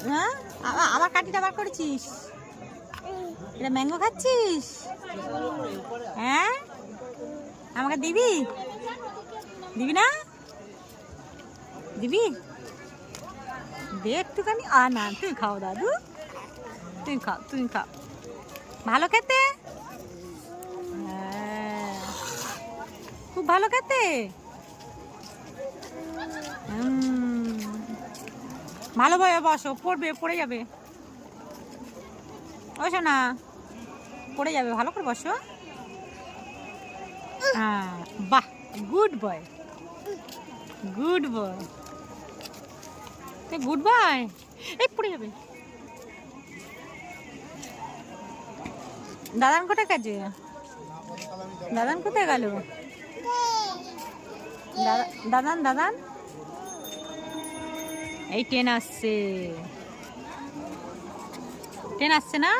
হ্যাঁ আবার কাঠিটা বার করেছিস? এটা ম্যাঙ্গো খাচ্ছিস? হ্যাঁ আমাকে দিবি? দিবি না? দিবি? দে একটুখানি। না তুই খাও দাদু, তুই খাও, তুই খাও। ভালো খেতে? হ্যাঁ খুব ভালো খেতে। ভালো ভাবে বসো, পড়বে, পড়ে যাবে। বসো না, পড়ে যাবে, ভালো করে বসো। হ্যাঁ বাহ, গুড বয়, গুড বয়, তুই গুড বয়। এই পড়ে যাবে। দাদান কোথায় গেছে? দাদান কোথায় গেল? দাদান দাদান এই ট্রেন আসছে, ট্রেন আসছে না?